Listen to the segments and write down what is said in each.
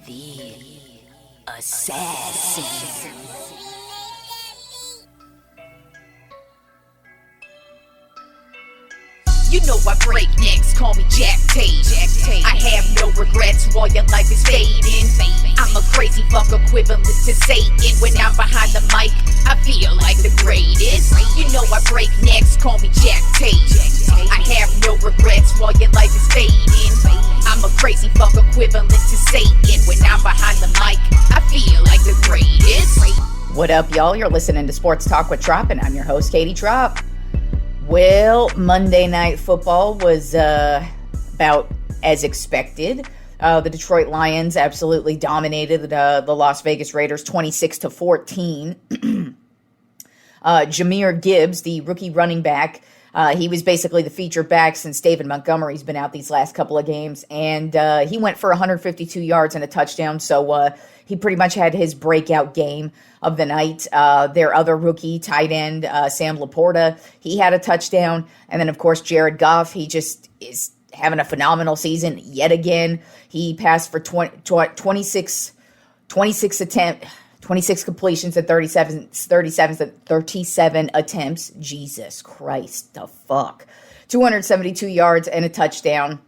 The assassin. You know I break necks, call me Jack Tate. I have no regrets while your life is fading. I'm a crazy fuck equivalent to Satan. When I'm behind the mic, I feel like the greatest. You know I break necks, call me Jack Tate. I have no regrets while your life is fading. I'm a crazy fuck equivalent to Satan. When I'm behind the mic, I feel like the greatest. What up, y'all? You're listening to Sports Talk with Tropp, and I'm your host, Katie Tropp. Well, Monday Night Football was about as expected. The Detroit Lions absolutely dominated the Las Vegas Raiders 26-14. Jahmyr Gibbs, the rookie running back, he was basically the featured back since David Montgomery's been out these last couple of games, and he went for 152 yards and a touchdown, so he pretty much had his breakout game of the night. Their other rookie tight end, Sam Laporta, he had a touchdown, and then, of course, Jared Goff, he just is having a phenomenal season yet again. He passed for 26 completions at 37 attempts. Jesus Christ, the fuck. 272 yards and a touchdown.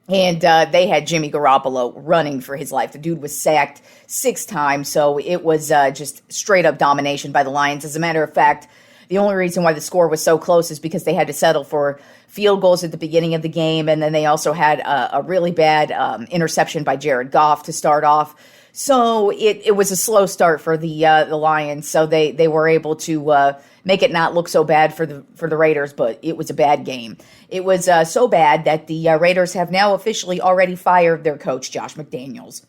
And they had Jimmy Garoppolo running for his life. The dude was sacked 6 times, so it was just straight up domination by the Lions. As a matter of fact, the only reason why the score was so close is because they had to settle for field goals at the beginning of the game, and then they also had a really bad interception by Jared Goff to start off. So it was a slow start for the Lions, so they were able to make it not look so bad for the Raiders, but it was a bad game. It was so bad that the Raiders have now officially already fired their coach, Josh McDaniels.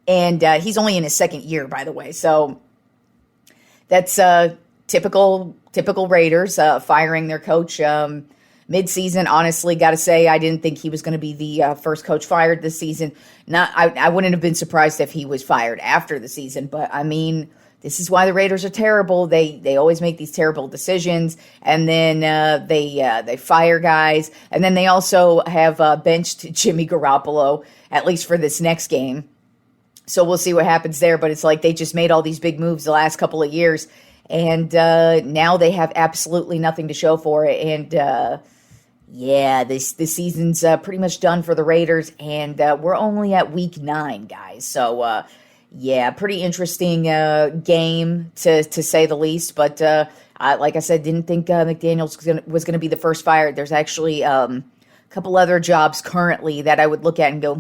And he's only in his second year, by the way, so that's typical Raiders firing their coach mid-season. Honestly, got to say, I didn't think he was going to be the first coach fired this season. I wouldn't have been surprised if he was fired after the season, but I mean, this is why the Raiders are terrible. They always make these terrible decisions, and then they fire guys, and then they also have benched Jimmy Garoppolo, at least for this next game. So we'll see what happens there, but it's like they just made all these big moves the last couple of years, and now they have absolutely nothing to show for it, and this season's pretty much done for the Raiders, and we're only at week 9, guys. So, pretty interesting game to say the least. But like I said, didn't think McDaniels was going to be the first fired. There's actually a couple other jobs currently that I would look at and go,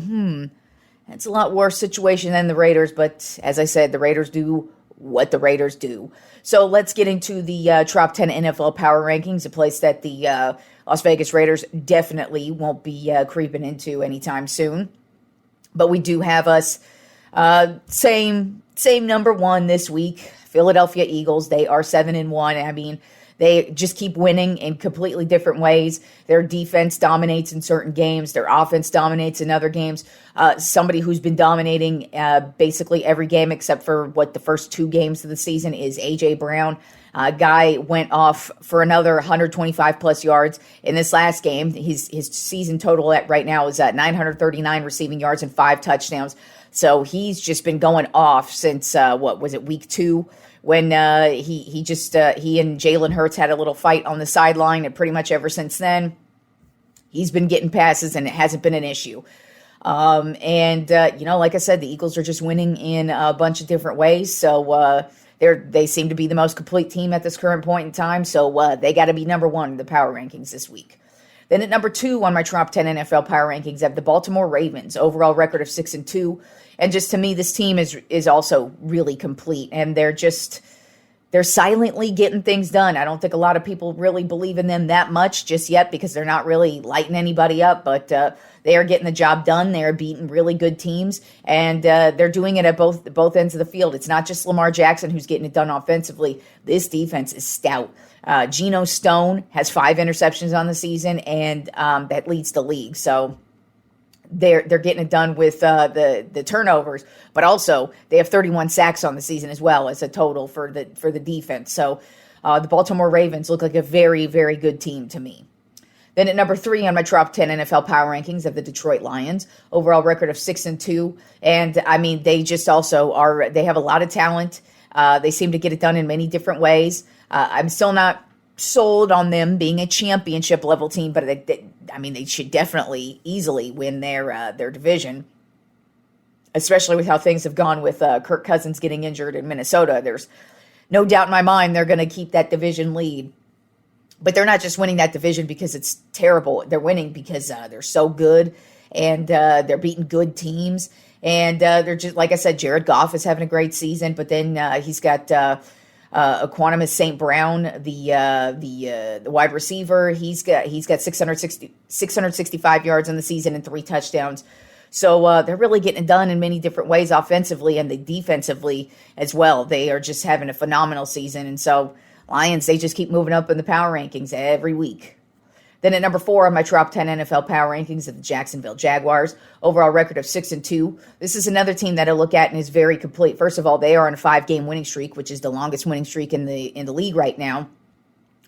that's a lot worse situation than the Raiders. But as I said, the Raiders do what the Raiders do. So let's get into the Top 10 NFL Power Rankings, a place that the Las Vegas Raiders definitely won't be creeping into anytime soon. But we do have us same number 1 this week, Philadelphia Eagles. They are 7-1. I mean, they just keep winning in completely different ways. Their defense dominates in certain games. Their offense dominates in other games. Somebody who's been dominating basically every game except for the first 2 games of the season is A.J. Brown. Guy went off for another 125 plus yards in this last game. His season total right now is at 939 receiving yards and 5 touchdowns. So he's just been going off since week 2, when he and Jalen Hurts had a little fight on the sideline, and pretty much ever since then he's been getting passes and it hasn't been an issue. Like I said, the Eagles are just winning in a bunch of different ways. So they seem to be the most complete team at this current point in time. So they got to be number 1 in the power rankings this week. Then at number 2 on my Top 10 NFL Power Rankings, I have the Baltimore Ravens, overall record of 6-2. And just to me, this team is also really complete, and they're silently getting things done. I don't think a lot of people really believe in them that much just yet because they're not really lighting anybody up, but they are getting the job done. They are beating really good teams, and they're doing it at both ends of the field. It's not just Lamar Jackson who's getting it done offensively. This defense is stout. Geno Stone has 5 interceptions on the season, and that leads the league. So they're getting it done with the turnovers, but also they have 31 sacks on the season as well as a total for the defense. So the Baltimore Ravens look like a very, very good team to me. Then at number 3 on my top 10 NFL power rankings of the Detroit Lions, overall record of 6-2. And I mean, they just also they have a lot of talent. They seem to get it done in many different ways. I'm still not sold on them being a championship level team, but they should definitely easily win their division, especially with how things have gone with Kirk Cousins getting injured in Minnesota. There's no doubt in my mind they're going to keep that division lead. But they're not just winning that division because it's terrible. They're winning because they're so good, and they're beating good teams. And they're just, like I said, Jared Goff is having a great season. But then he's got Equanimous St. Brown, the wide receiver. He's got 665 yards in the season and 3 touchdowns. So they're really getting it done in many different ways, offensively and defensively as well. They are just having a phenomenal season, and so Lions, they just keep moving up in the power rankings every week. Then at number 4 on my top 10 NFL power rankings of the Jacksonville Jaguars, overall record of 6-2. This is another team that I look at and is very complete. First of all, they are on a 5-game winning streak, which is the longest winning streak in the league right now.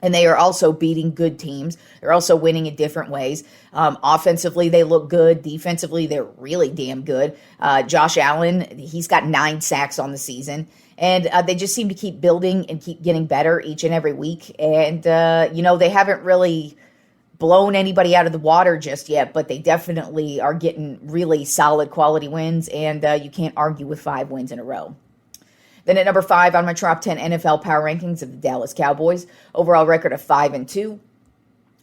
And they are also beating good teams. They're also winning in different ways. Offensively, they look good. Defensively, they're really damn good. Josh Allen, he's got 9 sacks on the season. And they just seem to keep building and keep getting better each and every week. And, they haven't really blown anybody out of the water just yet, but they definitely are getting really solid quality wins. And you can't argue with 5 wins in a row. Then at number 5 on my top 10 NFL power rankings of the Dallas Cowboys, overall record of 5-2.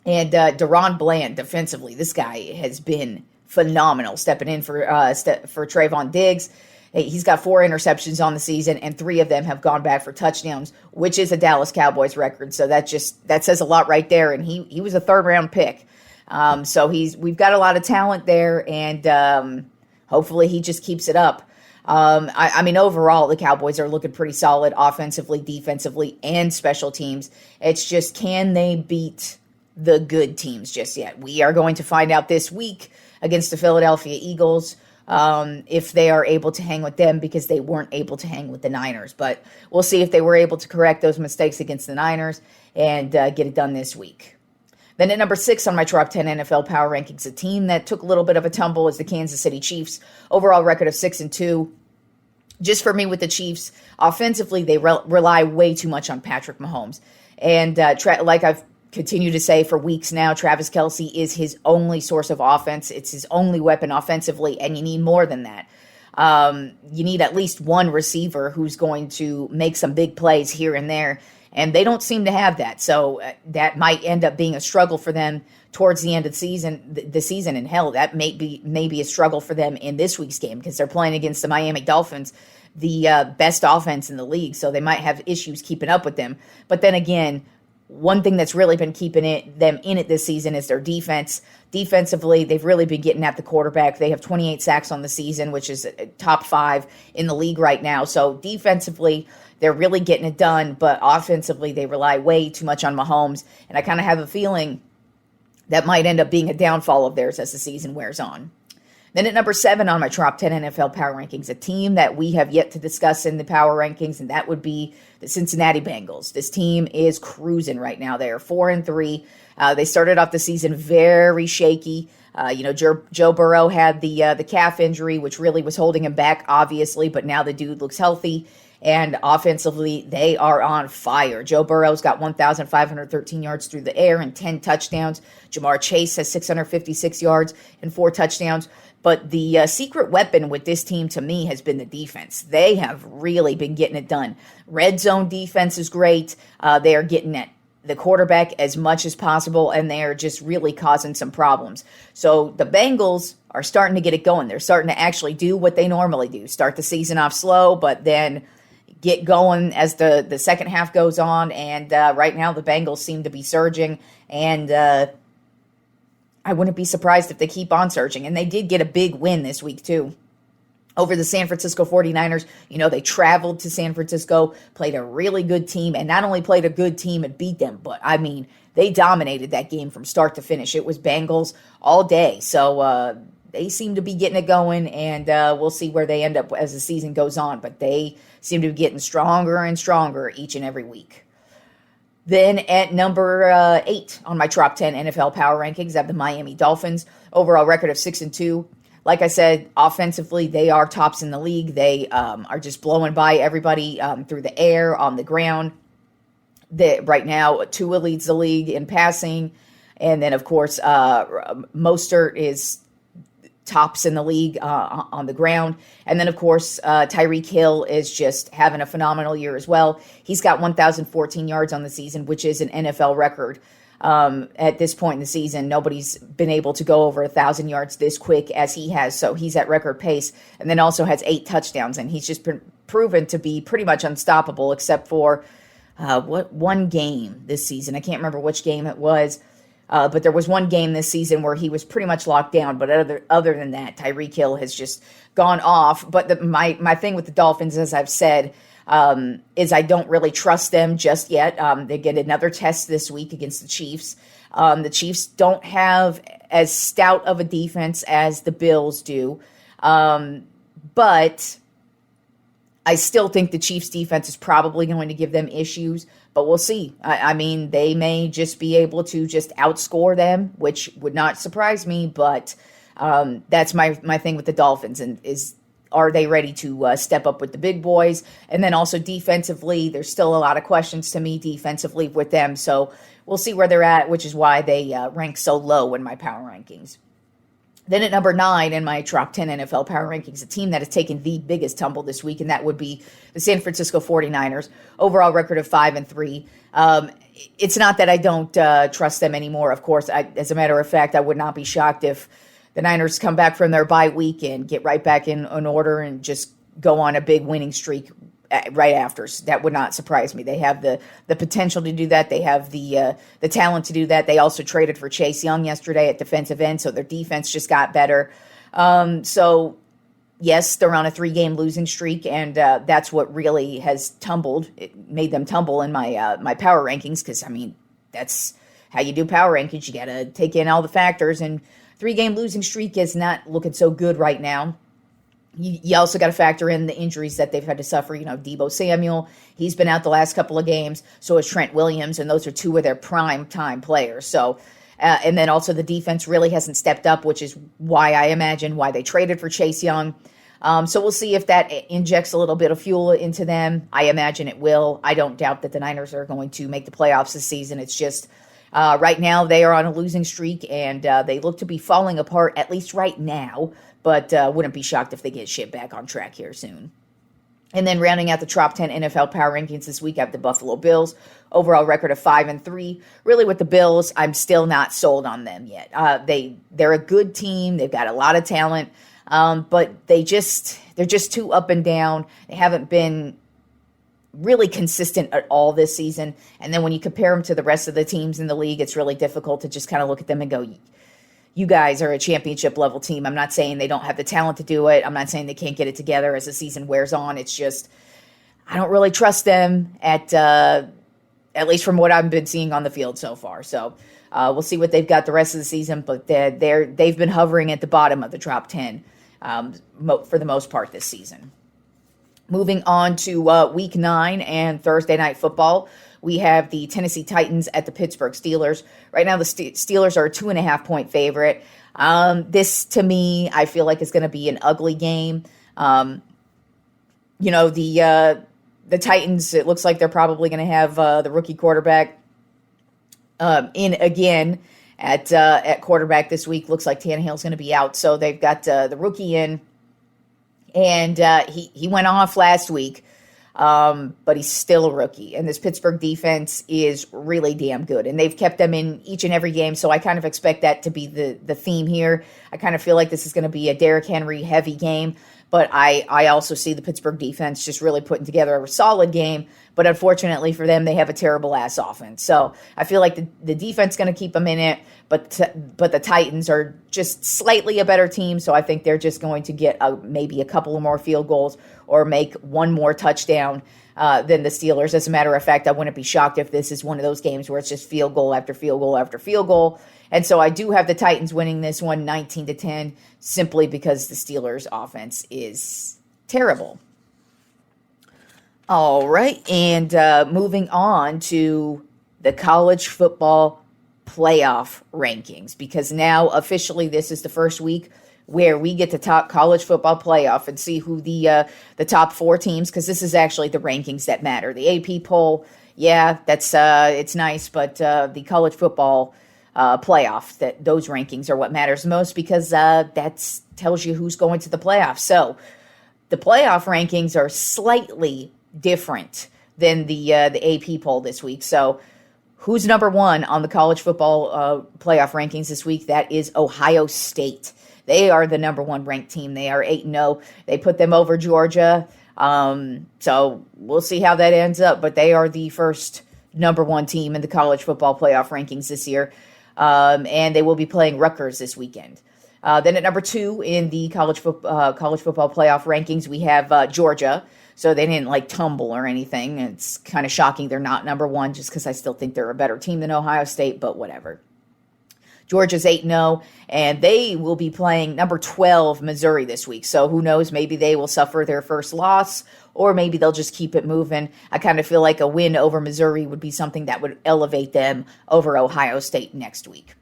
And Deron Bland, defensively, this guy has been phenomenal, stepping in for Trayvon Diggs. He's got 4 interceptions on the season, and 3 of them have gone back for touchdowns, which is a Dallas Cowboys record. So that says a lot right there. And he was a 3rd-round pick. So we've got a lot of talent there, and hopefully he just keeps it up. I mean, overall, the Cowboys are looking pretty solid offensively, defensively, and special teams. It's just, can they beat the good teams just yet? We are going to find out this week against the Philadelphia Eagles if they are able to hang with them, because they weren't able to hang with the Niners. But we'll see if they were able to correct those mistakes against the Niners and get it done this week. Then at number 6 on my top 10 NFL power rankings, a team that took a little bit of a tumble is the Kansas City Chiefs. Overall record of 6-2. Just for me with the Chiefs, offensively, they rely way too much on Patrick Mahomes. And like I've continued to say for weeks now, Travis Kelce is his only source of offense. It's his only weapon offensively, and you need more than that. You need at least one receiver who's going to make some big plays here and there, and they don't seem to have that. So that might end up being a struggle for them towards the end of the season. And hell, that may be a struggle for them in this week's game, because they're playing against the Miami Dolphins, the best offense in the league. So they might have issues keeping up with them. But then again, one thing that's really been keeping them in it this season is their defense. Defensively, they've really been getting at the quarterback. They have 28 sacks on the season, which is top 5 in the league right now. So defensively, they're really getting it done. But offensively, they rely way too much on Mahomes. And I kind of have a feeling that might end up being a downfall of theirs as the season wears on. Then at number 7 on my top 10 NFL power rankings, a team that we have yet to discuss in the power rankings, and that would be the Cincinnati Bengals. This team is cruising right now. They are 4-3. They started off the season very shaky. Joe Burrow had the calf injury, which really was holding him back, obviously, but now the dude looks healthy. And offensively, they are on fire. Joe Burrow's got 1,513 yards through the air and 10 touchdowns. Jamar Chase has 656 yards and 4 touchdowns. But the secret weapon with this team, to me, has been the defense. They have really been getting it done. Red zone defense is great. They are getting at the quarterback as much as possible, and they are just really causing some problems. So the Bengals are starting to get it going. They're starting to actually do what they normally do. Start the season off slow, but then get going as the second half goes on. And right now the Bengals seem to be surging, and I wouldn't be surprised if they keep on surging. And they did get a big win this week too over the San Francisco 49ers. They traveled to San Francisco, played a really good team, and not only played a good team and beat them, but I mean, they dominated that game from start to finish. It was Bengals all day. So they seem to be getting it going, and we'll see where they end up as the season goes on. But they seem to be getting stronger and stronger each and every week. Then at number 8 on my Trop 10 NFL power rankings, I have the Miami Dolphins. Overall record of 6-2. Like I said, offensively, they are tops in the league. They are just blowing by everybody through the air, on the ground. Right now, Tua leads the league in passing. And then, of course, Mostert is tops in the league on the ground. And then, of course, Tyreek Hill is just having a phenomenal year as well. He's got 1,014 yards on the season, which is an NFL record. At this point in the season, nobody's been able to go over 1,000 yards this quick as he has. So he's at record pace, and then also has 8 touchdowns. And he's just been proven to be pretty much unstoppable, except for one game this season. I can't remember which game it was. But there was one game this season where he was pretty much locked down. But other than that, Tyreek Hill has just gone off. But my thing with the Dolphins, as I've said, is I don't really trust them just yet. They get another test this week against the Chiefs. The Chiefs don't have as stout of a defense as the Bills do. But I still think the Chiefs' defense is probably going to give them issues, but we'll see. I mean, they may just be able to just outscore them, which would not surprise me, but that's my thing with the Dolphins, and are they ready to step up with the big boys? And then also defensively, there's still a lot of questions to me defensively with them, so we'll see where they're at, which is why they rank so low in my power rankings. Then at number 9 in my Trop 10 NFL power rankings, a team that has taken the biggest tumble this week, and that would be the San Francisco 49ers. Overall record of 5-3. It's not that I don't trust them anymore. Of course, as a matter of fact, I would not be shocked if the Niners come back from their bye week and get right back in order and just go on a big winning streak right after. That would not surprise me. They have the potential to do that. They have the talent to do that. They also traded for Chase Young yesterday at defensive end, so their defense just got better. So, yes, they're on a 3-game losing streak, and that's what really has tumbled. It made them tumble in my power rankings because, I mean, that's how you do power rankings. You got to take in all the factors, and 3-game losing streak is not looking so good right now. You also got to factor in the injuries that they've had to suffer. You know, Deebo Samuel, he's been out the last couple of games. So is Trent Williams, and those are 2 of their prime time players. So, and then also the defense really hasn't stepped up, which is why I imagine why they traded for Chase Young. So we'll see if that injects a little bit of fuel into them. I imagine it will. I don't doubt that the Niners are going to make the playoffs this season. It's just right now they are on a losing streak, and they look to be falling apart, at least right now. But wouldn't be shocked if they get shit back on track here soon. And then rounding out the Trop 10 NFL power rankings this week, I have the Buffalo Bills. Overall record of 5-3. Really, with the Bills, I'm still not sold on them yet. They're a good team. They've got a lot of talent, but they're just too up and down. They haven't been really consistent at all this season. And then when you compare them to the rest of the teams in the league, it's really difficult to just kind of look at them and go, you guys are a championship level team. I'm not saying they don't have the talent to do it. I'm not saying they can't get it together as the season wears on. It's just, I don't really trust them at least from what I've been seeing on the field so far. So we'll see what they've got the rest of the season, but they've been hovering at the bottom of the Trop 10 for the most part this season. Moving on to Week 9 and Thursday Night Football. We have the Tennessee Titans at the Pittsburgh Steelers. Right now, the Steelers are a 2.5-point favorite. This, to me, I feel like is going to be an ugly game. The Titans, it looks like they're probably going to have the rookie quarterback in again at quarterback this week. Looks like Tannehill's going to be out, so they've got the rookie in, and he went off last week. But he's still a rookie, and this Pittsburgh defense is really damn good, and they've kept them in each and every game, so I kind of expect that to be the theme here. I kind of feel like this is going to be a Derrick Henry heavy game, but I also see the Pittsburgh defense just really putting together a solid game, but unfortunately for them, they have a terrible ass offense, so I feel like the defense is going to keep them in it, but the Titans are just slightly a better team, so I think they're just going to get maybe a couple of more field goals or make one more touchdown than the Steelers. As a matter of fact, I wouldn't be shocked if this is one of those games where it's just field goal after field goal after field goal. And so I do have the Titans winning this one 19-10, simply because the Steelers' offense is terrible. All right, and moving on to the college football playoff rankings, because now officially this is the first week where we get to talk college football playoff and see who the top 4 teams, because this is actually the rankings that matter. The AP poll, yeah, that's it's nice, but the college football playoff, that those rankings are what matters most, because that tells you who's going to the playoffs. So the playoff rankings are slightly different than the AP poll this week. So who's number 1 on the college football playoff rankings this week? That is Ohio State. They are the number 1 ranked team. They are 8-0. They put them over Georgia. So we'll see how that ends up. But they are the first number 1 team in the college football playoff rankings this year. And they will be playing Rutgers this weekend. Then at number 2 in the college football playoff rankings, we have Georgia. So they didn't tumble or anything. It's kind of shocking they're not number 1, just because I still think they're a better team than Ohio State, but whatever. Georgia's 8-0, and they will be playing number 12, Missouri, this week. So who knows, maybe they will suffer their first loss, or maybe they'll just keep it moving. I kind of feel like a win over Missouri would be something that would elevate them over Ohio State next week.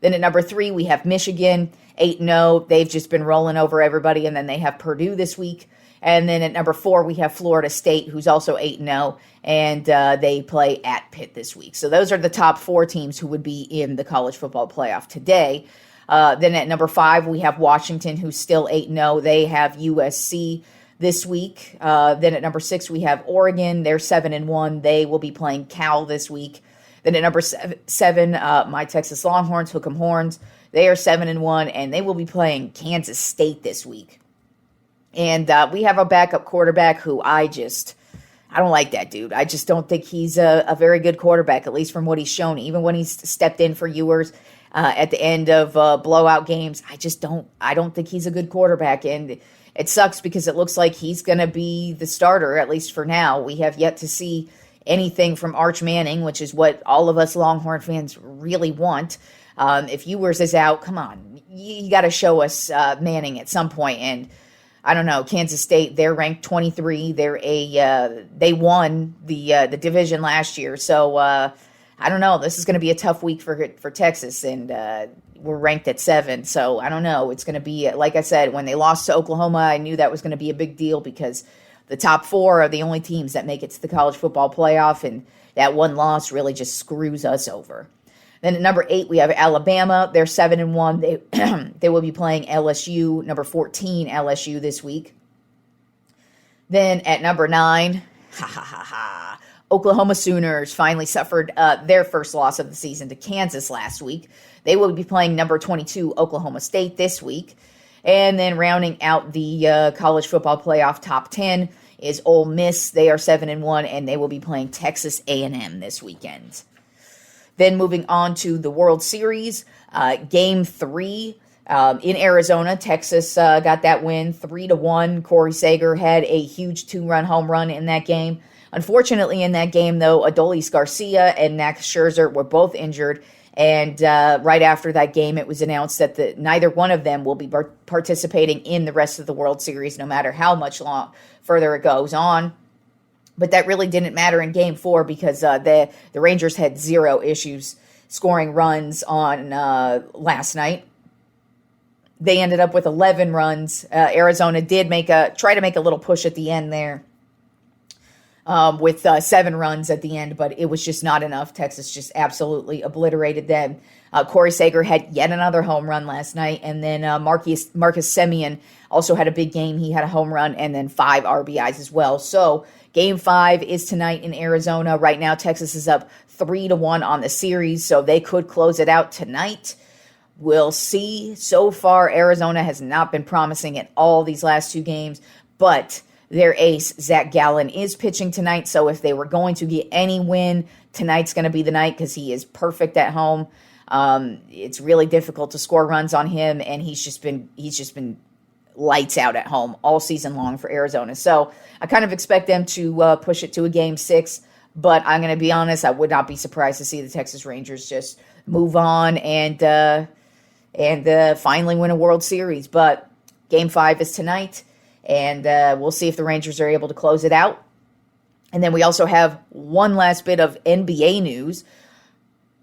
Then at number 3, we have Michigan, 8-0. They've just been rolling over everybody, and then they have Purdue this week. And then at number 4, we have Florida State, who's also 8-0, and they play at Pitt this week. So those are the top 4 teams who would be in the college football playoff today. Then at number 5, we have Washington, who's still 8-0. They have USC this week. Then at number 6, we have Oregon. They're 7-1. They will be playing Cal this week. Then at number 7, my Texas Longhorns, Hook 'em Horns. They are 7-1, and they will be playing Kansas State this week. And we have a backup quarterback who I don't like that dude. I just don't think he's a very good quarterback, at least from what he's shown. Even when he's stepped in for Ewers at the end of blowout games, I don't think he's a good quarterback. And it sucks because it looks like he's going to be the starter, at least for now. We have yet to see anything from Arch Manning, which is what all of us Longhorn fans really want. If Ewers is out, come on, you got to show us Manning at some point. And I don't know, Kansas State, they're ranked 23. They won the division last year. So I don't know. This is going to be a tough week for Texas, and we're ranked at 7. So I don't know. It's going to be, like I said, when they lost to Oklahoma, I knew that was going to be a big deal, because the top 4 are the only teams that make it to the college football playoff, and that one loss really just screws us over. Then at number 8, we have Alabama. They're 7-1. They will be playing LSU, number 14 LSU this week. Then at number 9, Oklahoma Sooners finally suffered their first loss of the season to Kansas last week. They will be playing number 22 Oklahoma State this week. And then rounding out the college football playoff top 10 is Ole Miss. They are 7-1, and they will be playing Texas A&M this weekend. Then moving on to the World Series, Game 3 in Arizona. Texas got that win 3-1. Corey Seager had a huge 2-run home run in that game. Unfortunately, in that game, though, Adolis Garcia and Max Scherzer were both injured. And right after that game, it was announced that neither one of them will be participating in the rest of the World Series, no matter how much further it goes on. But that really didn't matter in Game 4, because the Rangers had 0 issues scoring runs on last night. They ended up with 11 runs. Arizona did try to make a little push at the end there with 7 runs at the end, but it was just not enough. Texas just absolutely obliterated them. Corey Seager had yet another home run last night, and then Marcus Semien also had a big game. He had a home run and then 5 RBIs as well. So Game 5 is tonight in Arizona. Right now, Texas is up 3-1 on the series, so they could close it out tonight. We'll see. So far, Arizona has not been promising at all these last 2 games, but their ace, Zach Gallen, is pitching tonight, so if they were going to get any win, tonight's going to be the night, because he is perfect at home. It's really difficult to score runs on him, and he's just been lights out at home all season long for Arizona. So I kind of expect them to push it to a Game 6, but I'm going to be honest, I would not be surprised to see the Texas Rangers just move on and finally win a World Series. But Game 5 is tonight, and we'll see if the Rangers are able to close it out. And then we also have one last bit of NBA news.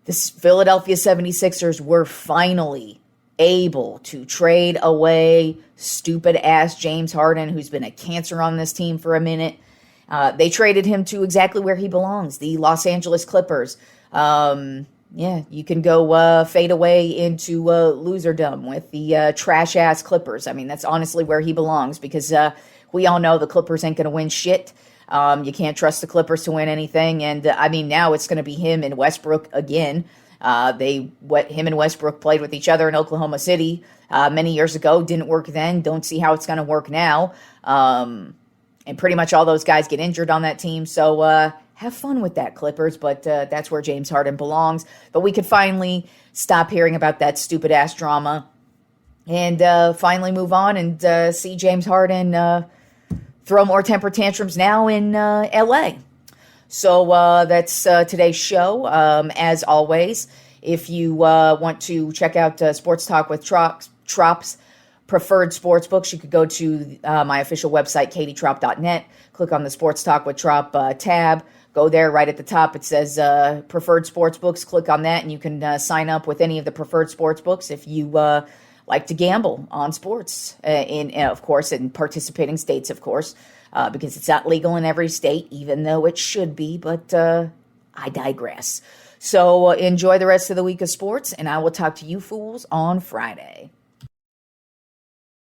The Philadelphia 76ers were finally able to trade away stupid-ass James Harden, who's been a cancer on this team for a minute. They traded him to exactly where he belongs, the Los Angeles Clippers. You can go fade away into loserdom with the trash-ass Clippers. I mean, that's honestly where he belongs because we all know the Clippers ain't going to win shit. You can't trust the Clippers to win anything. And, now it's going to be him and Westbrook again. Him and Westbrook played with each other in Oklahoma City many years ago. Didn't work then. Don't see how it's going to work now. And pretty much all those guys get injured on that team. So have fun with that, Clippers. But that's where James Harden belongs. But we could finally stop hearing about that stupid-ass drama and finally move on and see James Harden throw more temper tantrums now in L.A. So that's today's show. As always, if you want to check out Sports Talk with Tropp's preferred sports books, you could go to my official website, katietropp.net. Click on the Sports Talk with Tropp tab. Go there right at the top. It says preferred sports books. Click on that, and you can sign up with any of the preferred sports books if you like to gamble on sports, of course, in participating states, of course, because it's not legal in every state, even though it should be, but I digress. So enjoy the rest of the week of sports, and I will talk to you fools on Friday.